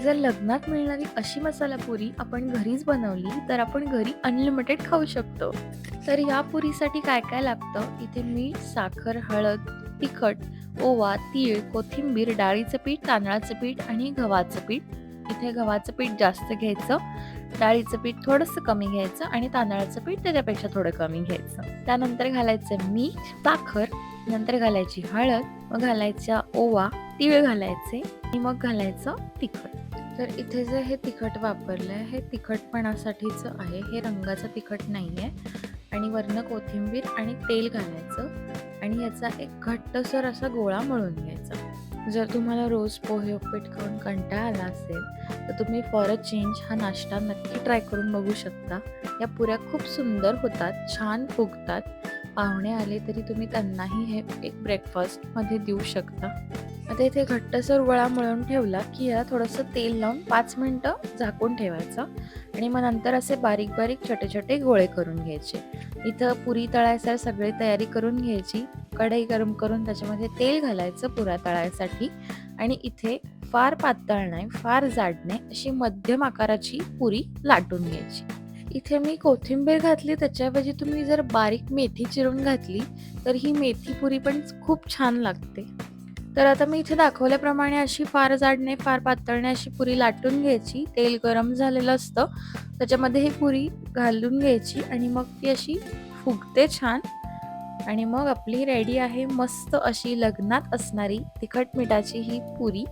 जर लग्नात मिळणारी अशी मसाला पुरी आपण घरीच बनवली तर आपण घरी अनलिमिटेड खाऊ शकतो. तर या पुरीसाठी काय काय लागतं? इथे मीठ, साखर, हळद, तिखट, ओवा, तीळ, कोथिंबीर, डाळीचं पीठ, तांदळाचं पीठ आणि गव्हाचं पीठ. इथे गव्हाचं पीठ जास्त घ्यायचं, डाळीचं पीठ थोडंसं कमी घ्यायचं आणि तांदळाचं पीठ त्याच्यापेक्षा थोडं कमी घ्यायचं. त्यानंतर घालायचं मीठ, साखर, नंतर घालायची हळद, मग घालायचा ओवा, तीळ घालायचे आणि मग घालायचं तिखट. तर इथे जे हे तिखट वापरलं आहे हे तिखटपणासाठीचं आहे, हे रंगाचं तिखट नाही आहे. आणि वरनं कोथिंबीर आणि तेल घालायचं आणि याचा एक घट्टसर असा गोळा मळून घ्यायचा. जर तुम्हाला रोज पोहे उपीट खाऊन कंटाळा आला असेल तर तुम्ही फॉर अ चेंज हा नाश्ता नक्की ट्राय करून बघू शकता. या पुऱ्या खूप सुंदर होतात, छान फुगतात. पाहुणे आले तरी तुम्ही त्यांनाही हे एक ब्रेकफास्टमध्ये देऊ शकता. आता इथे घट्टसर गोळा मळून ठेवला की याला थोडंसं तेल लावून 5 मिनिटं झाकून ठेवायचं आणि मग नंतर असे बारीक बारीक छोटे छोटे गोळे करून घ्यायचे. इथं पुरी तळायसाठी सगळी तयारी करून घ्यायची. कढई गरम करून त्याच्यामध्ये तेल घालायचं पुऱ्या तळायसाठी आणि इथे फार पातळ नाही, फार जाड नाही, अशी मध्यम आकाराची पुरी लाटून घ्यायची. इथे मी कोथिंबीर घातली, त्याच्याऐवजी तुम्ही जर बारीक मेथी चिरून घातली तर ही मेथी पुरी पण खूप छान लागते. तर आता मी इथे दाखवल्याप्रमाणे अशी फार जाड नाही, फार पातळ नाही अशी पुरी लाटून घ्यायची. तेल गरम झालेलं असतं, त्याच्यामध्ये ही पुरी घालून घ्यायची आणि मग ती अशी फुगते छान. आणि मग आपली रेडी आहे मस्त अशी लग्नात असणारी तिखट मिठाची ही पुरी.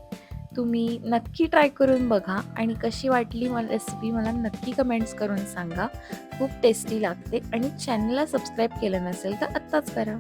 तुम्ही नक्की ट्राय करून बघा आणि कशी वाटली मला रेसिपी मला नक्की कमेंट्स करून सांगा. खूप टेस्टी लागते आणि चॅनलला सबस्क्राईब केलं नसेल तर आत्ताच करा.